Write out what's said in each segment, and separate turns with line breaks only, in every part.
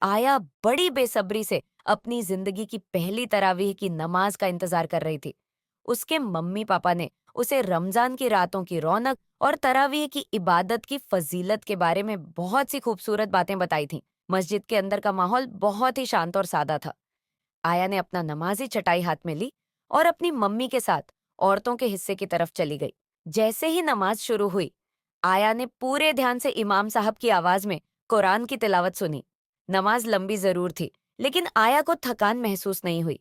आया बड़ी बेसब्री से अपनी जिंदगी की पहली तरावीह की नमाज का इंतजार कर रही थी। उसके मम्मी पापा ने उसे रमजान की रातों की रौनक और तरावीह की इबादत की फजीलत के बारे में बहुत सी खूबसूरत बातें बताई थीं। मस्जिद के अंदर का माहौल बहुत ही शांत और सादा था। आया ने अपना नमाजी चटाई हाथ में ली और अपनी मम्मी के साथ औरतों के हिस्से की तरफ चली गई। जैसे ही नमाज शुरू हुई, आया ने पूरे ध्यान से इमाम साहब की आवाज में कुरान की तिलावत सुनी। नमाज लंबी जरूर थी, लेकिन आया को थकान महसूस नहीं हुई।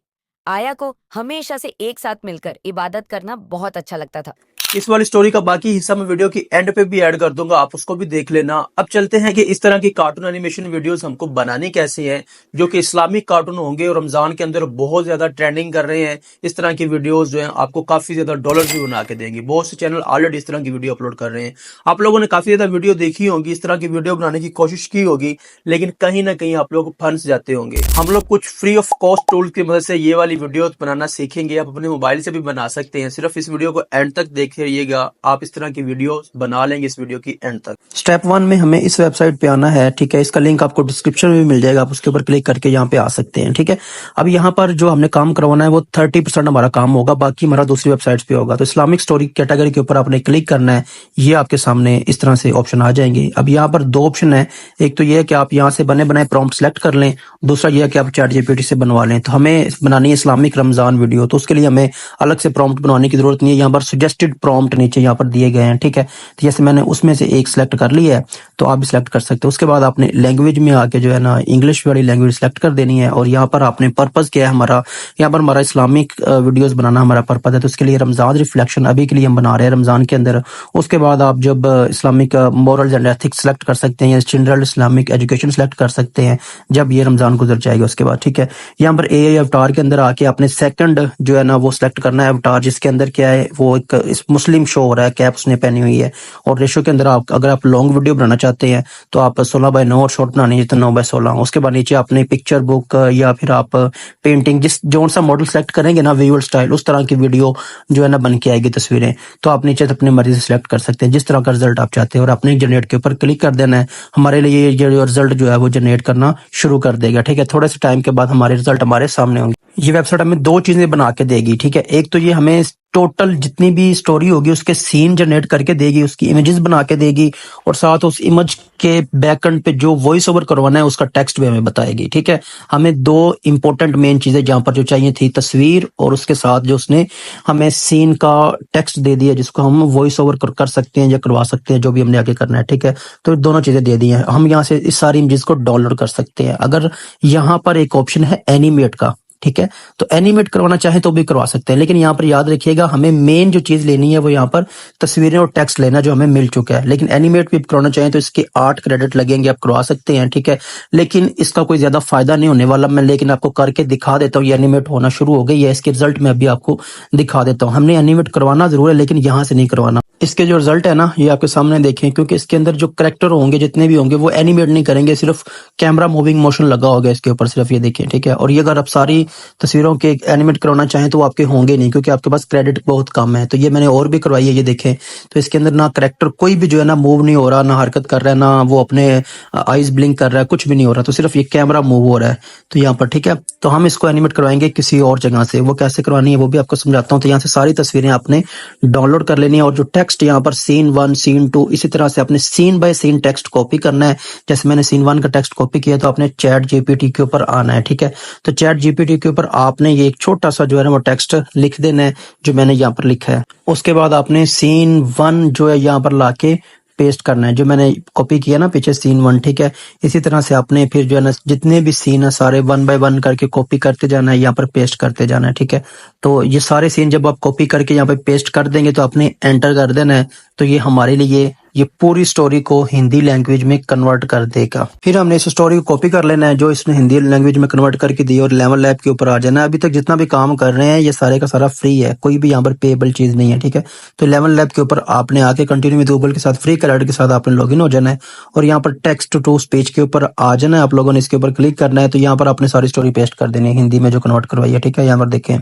आया को हमेशा से एक साथ मिलकर इबादत करना बहुत अच्छा लगता था।
इस वाली स्टोरी का बाकी हिस्सा मैं वीडियो की एंड पे भी ऐड कर दूंगा, आप उसको भी देख लेना। अब चलते हैं कि इस तरह की कार्टून एनिमेशन वीडियोस हमको बनानी कैसे है, जो कि इस्लामिक कार्टून होंगे और रमजान के अंदर बहुत ज्यादा ट्रेंडिंग कर रहे हैं। इस तरह की वीडियोस जो है आपको काफी ज्यादा डॉलर भी बना के देंगे। बहुत से चैनल ऑलरेडी इस तरह की वीडियो अपलोड कर रहे हैं। आप लोगों ने काफी ज्यादा वीडियो देखी होगी, इस तरह की वीडियो बनाने की कोशिश की होगी, लेकिन कहीं ना कहीं आप लोग फंस जाते होंगे। हम लोग कुछ फ्री ऑफ कॉस्ट टूल की मदद से ये वाली वीडियो बनाना सीखेंगे। आप अपने मोबाइल से भी बना सकते हैं। सिर्फ इस वीडियो को एंड तक देखिएगा, आप इस तरह की वीडियो बना लेंगे इस वीडियो की एंड तक। स्टेप 1 में हमें इस वेबसाइट पे आना है, ठीक है। इसका लिंक आपको डिस्क्रिप्शन में भी मिल जाएगा, आप उसके ऊपर क्लिक करके यहाँ पे आ सकते हैं, ठीक है। अब यहाँ पर जो हमने काम करवाना है वो 30% हमारा काम होगा, बाकी हमारा दूसरी वेबसाइट्स पे होगा। तो इस्लामिक स्टोरी कैटेगरी के ऊपर आपने क्लिक करना है। ये आपके सामने इस तरह से ऑप्शन आ जाएंगे। अब यहाँ पर दो ऑप्शन है, एक तो ये है कि आप यहाँ से बने बनाए प्रॉम्प्ट सेलेक्ट कर लें, दूसरा ये है कि आप चैट जीपीटी से बनवा लें। तो हमें बनानी है इस्लामिक रमजान वीडियो, तो उसके लिए हमें अलग से प्रॉम्प्ट बनवाने की जरूरत नहीं है। यहाँ पर सजेस्टेड प्रॉम्प्ट नीचे यहाँ पर दिए गए हैं, ठीक है। तो जैसे मैंने उसमें से एक सिलेक्ट कर लिया है, तो आप भी सिलेक्ट कर सकते हो। उसके बाद आपने लैंग्वेज में आके जो है ना इंग्लिश वाली लैंग्वेज सिलेक्ट कर देनी है। और यहाँ पर आपने पर्पस क्या है हमारा, यहाँ पर हमारा इस्लामिक वीडियोस बनाना हमारा पर्पस है। तो उसके लिए रमजान रिफ्लेक्शन अभी के लिए हम बना रहे हैं रमजान के अंदर। उसके बाद आप जब Islamic morals and ethics select कर सकते हैं, या जनरल इस्लामिक एजुकेशन सेलेक्ट कर सकते हैं जब ये रमजान गुजर जाएगा उसके बाद, ठीक है। यहाँ पर एआई अवतार के अंदर आके आपने सेकंड जो है ना वो सिलेक्ट करना है अवतार, जिसके अंदर क्या है वो एक मुस्लिम शो हो रहा है, कैप उसने पहनी हुई है। और रेशो के अंदर आप अगर आप लॉन्ग वीडियो बनाना चाहते हैं तो आप 16:9 और शॉर्ट बनानी है तो 9:16। उसके बाद नीचे आपने पिक्चर बुक या फिर आप पेंटिंग जिस जो सा मॉडल सेलेक्ट करेंगे ना विजुअल स्टाइल, उस तरह की वीडियो जो है ना बन के आएगी तस्वीरें। तो आप नीचे अपनी मर्जी से सिलेक्ट कर सकते हैं जिस तरह का रिजल्ट आप चाहते हैं, और अपने जनरेट के ऊपर क्लिक कर देना है। हमारे लिए ये रिजल्ट जो है वो जनरेट करना शुरू कर देगा, ठीक है। थोड़े से टाइम के बाद हमारे रिजल्ट हमारे सामने होंगे। ये वेबसाइट हमें दो चीजें बना के देगी, ठीक है। एक तो ये हमें टोटल जितनी भी स्टोरी होगी उसके सीन जनरेट करके देगी, उसकी इमेजेस बना के देगी, और साथ उस इमेज के बैकएंड पे जो वॉइस ओवर करवाना है उसका टेक्स्ट भी हमें बताएगी, ठीक है। हमें दो इंपॉर्टेंट मेन चीजें जहां पर जो चाहिए थी, तस्वीर और उसके साथ जो उसने हमें सीन का टेक्स्ट दे दिया जिसको हम वॉइस ओवर कर सकते हैं या करवा सकते हैं, जो भी हमने आगे करना है, ठीक है। तो दोनों चीजें दे दी हैं। हम यहाँ से इस सारी इमेजेस को डाउनलोड कर सकते हैं। अगर यहाँ पर एक ऑप्शन है एनिमेट का, ठीक है, तो एनिमेट करवाना चाहे तो भी करवा सकते हैं। लेकिन यहाँ पर याद रखिएगा हमें मेन जो चीज लेनी है वो यहाँ पर तस्वीरें और टेक्स्ट लेना जो हमें मिल चुका है। लेकिन एनिमेट भी करवाना चाहें तो इसके 8 क्रेडिट लगेंगे, आप करवा सकते हैं, ठीक है। लेकिन इसका कोई ज्यादा फायदा नहीं होने वाला। मैं लेकिन आपको करके दिखा देता हूँ, ये एनिमेट होना शुरू हो गई है। इसके रिजल्ट में अभी आपको दिखा देता हूँ। हमने एनिमेट करवाना जरूर है लेकिन यहाँ से नहीं करवाना। इसके जो रिजल्ट है ना ये आपके सामने देखें, क्योंकि इसके अंदर जो करेक्टर होंगे जितने भी होंगे वो एनिमेट नहीं करेंगे, सिर्फ कैमरा मूविंग मोशन लगा होगा इसके ऊपर, सिर्फ ये देखें, ठीक है। और ये अगर आप सारी तस्वीरों के एनिमेट करवाना चाहें तो आपके होंगे नहीं, क्योंकि आपके पास क्रेडिट बहुत कम है। तो ये मैंने और भी करवाई है, ये देखें। तो इसके अंदर ना करेक्टर कोई भी जो है ना मूव नहीं हो रहा, ना हरकत कर रहा है, ना वो अपने आईज ब्लिंक कर रहा है, कुछ भी नहीं हो रहा। तो सिर्फ ये कैमरा मूव हो रहा है तो यहाँ पर, ठीक है। तो हम इसको एनिमेट करवाएंगे किसी और जगह से, वो कैसे करवानी है वो भी आपको समझाता हूँ। तो यहाँ से सारी तस्वीरें आपने डाउनलोड कर लेनी है, और जो टेक्स्ट यहाँ पर सीन 1 सीन 2 इसी तरह से आपने scene by scene text copy करना है। जैसे मैंने सीन 1 का टेक्स्ट कॉपी किया तो आपने चैट जीपीटी के ऊपर आना है, ठीक है। तो चैट जीपीटी के ऊपर आपने ये एक छोटा सा जो है ना वो टेक्स्ट लिख देना है जो मैंने यहाँ पर लिखा है। उसके बाद आपने सीन 1 जो है यहाँ पर लाके पेस्ट करना है, जो मैंने कॉपी किया ना पीछे सीन 1, ठीक है। इसी तरह से आपने फिर जो है ना जितने भी सीन है सारे 1 बाय 1 करके कॉपी करते जाना है, यहाँ पर पेस्ट करते जाना है, ठीक है। तो ये सारे सीन जब आप कॉपी करके यहाँ पे पेस्ट कर देंगे तो आपने एंटर कर देना है। तो ये हमारे लिए ये पूरी स्टोरी को हिंदी लैंग्वेज में कन्वर्ट कर देगा। फिर हमने इस स्टोरी को कॉपी कर लेना है जो इसने हिंदी लैंग्वेज में कन्वर्ट करके दी, और लेवल लैब के ऊपर आ जाना है। अभी तक जितना भी काम कर रहे हैं ये सारे का सारा फ्री है, कोई भी यहाँ पर पेएबल चीज नहीं है, ठीक है। तो लेवल लैब के ऊपर आपने आके कंटिन्यू विद गूगल के साथ फ्री क्रेडिट के साथ आपने लॉगिन हो जाना है, और यहाँ पर टेक्स्ट टू स्पीच के ऊपर आ जाना है। आप लोगों ने इसके ऊपर क्लिक करना है, तो यहाँ पर आपने सारी स्टोरी पेस्ट कर देनी है हिंदी में जो कन्वर्ट करवाई है, ठीक है। यहाँ पर देखें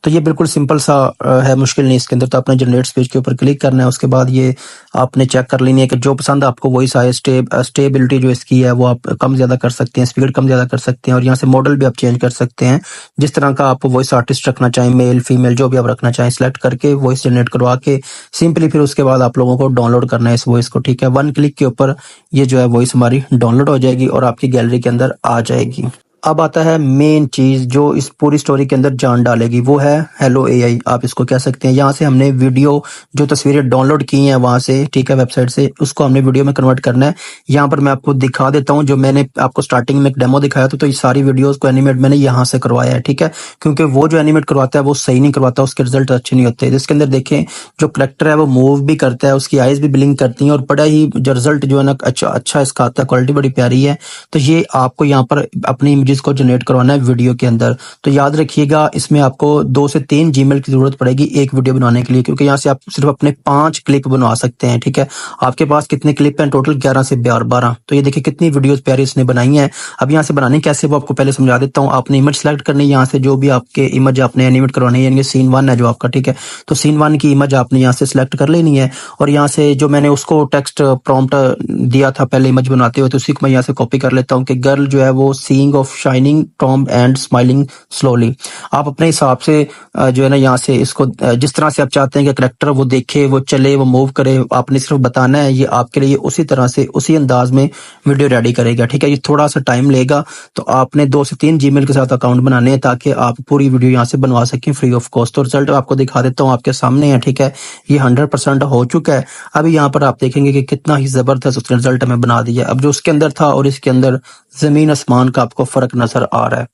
तो ये बिल्कुल सिंपल सा है, मुश्किल नहीं इसके अंदर। तो आपने जनरेट स्पीच के ऊपर क्लिक करना है। उसके बाद ये आपने चेक
कर लेनी है कि जो पसंद आपको वॉइस आए। स्टेबिलिटी जो इसकी है वो आप कम ज़्यादा कर सकते हैं, स्पीड कम ज़्यादा कर सकते हैं, और यहाँ से मॉडल भी आप चेंज कर सकते हैं। जिस तरह का आप वॉइस आर्टिस्ट रखना चाहें, मेल फीमेल जो भी आप रखना चाहें, सिलेक्ट करके वॉइस जनरेट करवा के सिंपली फिर उसके बाद आप लोगों को डाउनलोड करना है इस वॉइस को, ठीक है। 1 क्लिक के ऊपर ये जो है वॉइस हमारी डाउनलोड हो जाएगी और आपकी गैलरी के अंदर आ जाएगी। अब आता है मेन चीज जो इस पूरी स्टोरी के अंदर जान डालेगी, वो है हेलो एआई, आप इसको कह सकते हैं। यहाँ से हमने वीडियो जो तस्वीरें डाउनलोड की हैं वहां से, ठीक है, वेबसाइट से, उसको हमने वीडियो में कन्वर्ट करना है। यहाँ पर मैं आपको दिखा देता हूँ, जो मैंने आपको स्टार्टिंग में एक डेमो दिखाया था, तो ये सारी वीडियोस को एनिमेट मैंने यहाँ से करवाया है, ठीक है। क्योंकि वो जो एनिमेट करवाता है वो सही नहीं करवाता, उसके रिजल्ट अच्छे नहीं होते। इसके अंदर देखें जो करेक्टर है वो मूव भी करता है, उसकी आईज भी ब्लिंक करती हैं, और बड़ा ही जो रिजल्ट जो है ना अच्छा इसका आता है, क्वालिटी बड़ी प्यारी है। तो ये आपको यहाँ पर अपनी इमेजेस को जनरेट करवाना है वीडियो के अंदर। तो याद रखिएगा इसमें आपको 2 से 3 जीमेल की जरूरत पड़ेगी एक वीडियो बनाने के लिए, क्योंकि यहाँ से आप सिर्फ अपने 5 क्लिप बनवा सकते हैं, ठीक है। आपके पास कितने क्लिप हैं टोटल? 11 से 12। तो ये देखिए कितनी वीडियोस प्यारी इसने बनाई हैं। अब यहाँ से बनानी कैसे वो आपको पहले समझा देता हूँ। आपने इमेज सेलेक्ट करनी है, यहाँ से जो भी आपके इमेज आपने एनिमेट करवानी है, यानी सीन 1 है जो आपका, ठीक है। तो सीन 1 की इमेज आपने यहाँ से सिलेक्ट कर लेनी है, और यहाँ से जो मैंने उसको टेक्स्ट प्रॉम्प्ट दिया था पहले इमेज बनाते हुए, तो उसी को मैं यहाँ से कॉपी कर लेता हूँ कि गर्ल जो है वो seeing of shining Tom and smiling slowly. आप अपने हिसाब से जो है ना यहाँ से इसको जिस तरह से आप चाहते हैं कि करेक्टर वो देखे, वो चले, वो मूव करे, आपने सिर्फ बताना है। ये आपके लिए उसी तरह से उसी अंदाज में वीडियो रेडी करेगा, ठीक है। ये थोड़ा सा टाइम लेगा, तो आपने 2 से 3 जीमेल के साथ अकाउंट बनाने हैं ताकि आप पूरी वीडियो यहाँ से बनवा सकें फ्री ऑफ कॉस्ट। तो रिजल्ट आपको दिखा देता हूँ, आपके सामने है, ठीक है। ये 100% हो चुका है। अभी यहाँ पर आप देखेंगे कि कितना ही जबरदस्त उसका रिजल्ट हमें बना दिया। अब जो उसके अंदर था और इसके अंदर जमीन आसमान का आपको फर्क नजर आ रहा है।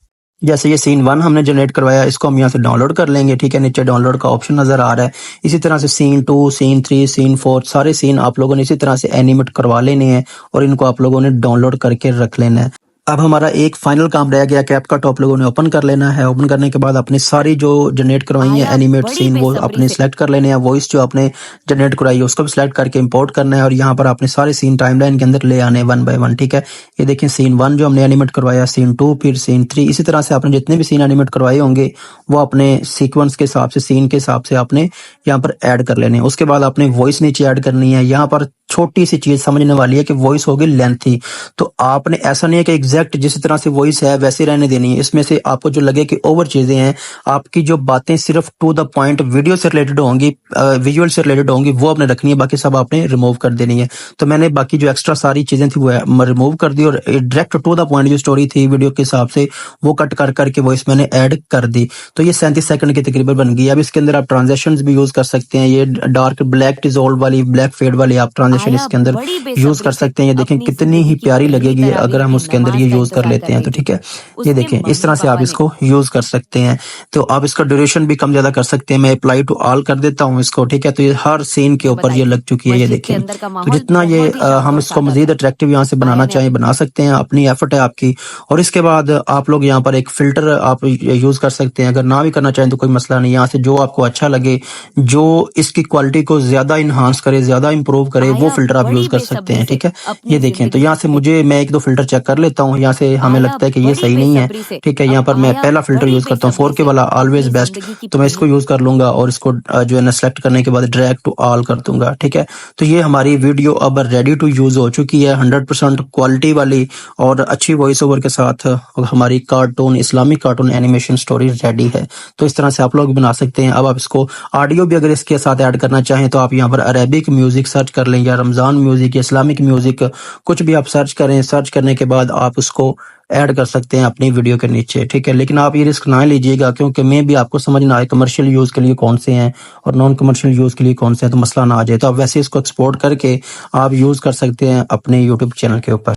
जैसे ये सीन 1 हमने जनरेट करवाया, इसको हम यहाँ से डाउनलोड कर लेंगे, ठीक है। नीचे डाउनलोड का ऑप्शन नजर आ रहा है। इसी तरह से सीन 2, सीन 3, सीन 4 सारे सीन आप लोगों ने इसी तरह से एनिमेट करवा लेने हैं, और इनको आप लोगों ने डाउनलोड करके रख लेना है। अब हमारा एक फाइनल काम रह गया, कैपकट आप लोगों ने ओपन कर लेना है। ओपन करने के बाद अपनी सारी जो जनरेट करवाई है
आया
एनिमेट
बड़ी
सीन वो
बेसब्री
अपने
से।
सिलेक्ट कर लेने हैं। वॉइस जो आपने जनरेट करवाई है उसको भी सिलेक्ट करके इंपोर्ट करना है, और यहाँ पर आपने सारे सीन टाइमलाइन के अंदर ले आने 1 बाय 1, ठीक है। ये देखिए सीन 1 जो हमने एनिमेट करवाया, सीन 2, फिर सीन 3, इसी तरह से आपने जितने भी सीन एनिमेट करवाए होंगे वो अपने सीक्वेंस के हिसाब से, सीन के हिसाब से आपने यहाँ पर ऐड कर लेने हैं। उसके बाद आपने वॉइस नीचे ऐड करनी है। यहाँ पर छोटी सी चीज समझने वाली है कि वॉइस होगी लेंथी, तो आपने ऐसा नहीं है कि एग्जैक्ट जिस तरह से वॉइस है वैसे रहने देनी है। इसमें से आपको जो लगे कि ओवर चीजें हैं, आपकी जो बातें सिर्फ टू द पॉइंट वीडियो से रिलेटेड होंगी, विजुअल से रिलेटेड होंगी, वो आपने रखनी है, बाकी सब आपने रिमूव कर देनी है। तो मैंने बाकी जो एक्स्ट्रा सारी चीजें थी वो रिमूव कर दी, और डायरेक्ट टू द पॉइंट जो स्टोरी थी वीडियो के हिसाब से वो कट कर करके वॉइस मैंने ऐड कर दी। तो ये 37 सेकंड की तकरीबन बन गई। अब इसके अंदर आप ट्रांजेक्शन भी यूज कर सकते हैं। ये डार्क ब्लैक डिसॉल्व वाली, ब्लैक फेड वाली आप ट्रांजेक्शन
आया
इसके अंदर
बड़ी
यूज कर
बेसब्री से
सकते हैं। ये देखें
अपनी
कितनी ही
जिंदगी की
प्यारी
पहली
लगेगी अगर
तरावीह
हम
की
उसके अंदर
नमाज
ये
का
यूज कर
इंतजार
लेते
कर
हैं, तो
रही
ठीक
थी।
है। ये
उसके
देखें इस
मम्मी
तरह से आप
पापा ने
इसको यूज कर सकते हैं। तो आप इसका ड्यूरेशन भी कम ज्यादा कर सकते हैं। मैं अप्लाई टू ऑल कर देता हूँ इसको, ठीक है। तो ये हर सीन के
जो
ऊपर
बताई
ये
थी।
लग चुकी है, ये
मस्जिद के
देखें।
अंदर का
तो
माहौल
जितना ये
बहुत ही शांत
हम
और
इसको
सादा
मजीद
था।
अट्रैक्टिव यहाँ से
आया
बनाना
ने
चाहें बना सकते हैं, अपनी एफर्ट है आपकी। और इसके बाद आप लोग यहाँ पर एक फिल्टर आप यूज कर सकते हैं। अगर ना भी करना चाहें तो कोई मसला नहीं, यहाँ से जो आपको अच्छा लगे, जो इसकी क्वालिटी को ज्यादा इन्हांस करे, ज्यादा इंप्रूव करे, वो
आया
फिल्टर आप यूज
बड़ी
कर सकते
बेसब्री
हैं,
से
ठीक है।
अपनी
ये देखें, तो
जिंदगी
यहाँ
की
से मुझे मैं 1-2 फिल्टर चेक कर लेता हूँ। यहाँ से हमें
आया
लगता है कि ये
बड़ी
सही नहीं है,
बेसब्री से
ठीक है।
अब
यहाँ पर मैं
आया
पहला फिल्टर
बड़ी
यूज करता हूँ
बेसब्री
4K
से
वाला,
अपनी
ऑलवेज बेस्ट।
जिंदगी की
तो मैं इसको यूज कर लूंगा और इसको जो है ना सेलेक्ट करने के बाद ड्रैग टू ऑल कर दूंगा, ठीक है। तो ये हमारी वीडियो अब रेडी टू यूज हो चुकी है, 100% क्वालिटी वाली और अच्छी वॉइस ओवर के साथ हमारी cartoon, Islamic cartoon animation story ready है। तो इस तरह से आप लोग बना सकते हैं। अब आप इसको ऑडियो भी अगर इसके साथ ऐड करना चाहें तो आप यहाँ पर अरेबिक म्यूजिक सर्च कर लें, या रमजान म्यूजिक, या इस्लामिक म्यूजिक, कुछ भी आप सर्च करें। सर्च करने के बाद आप उसको ऐड कर सकते हैं अपनी वीडियो के नीचे, ठीक है। लेकिन आप ये रिस्क ना लीजिएगा, क्योंकि मैं भी आपको समझ ना आए कमर्शियल यूज के लिए कौन से हैं और नॉन कमर्शियल यूज के लिए कौन से हैं, तो मसला ना आ जाए। तो आप वैसे इसको एक्सपोर्ट करके आप यूज कर सकते हैं अपने यूट्यूब चैनल के ऊपर।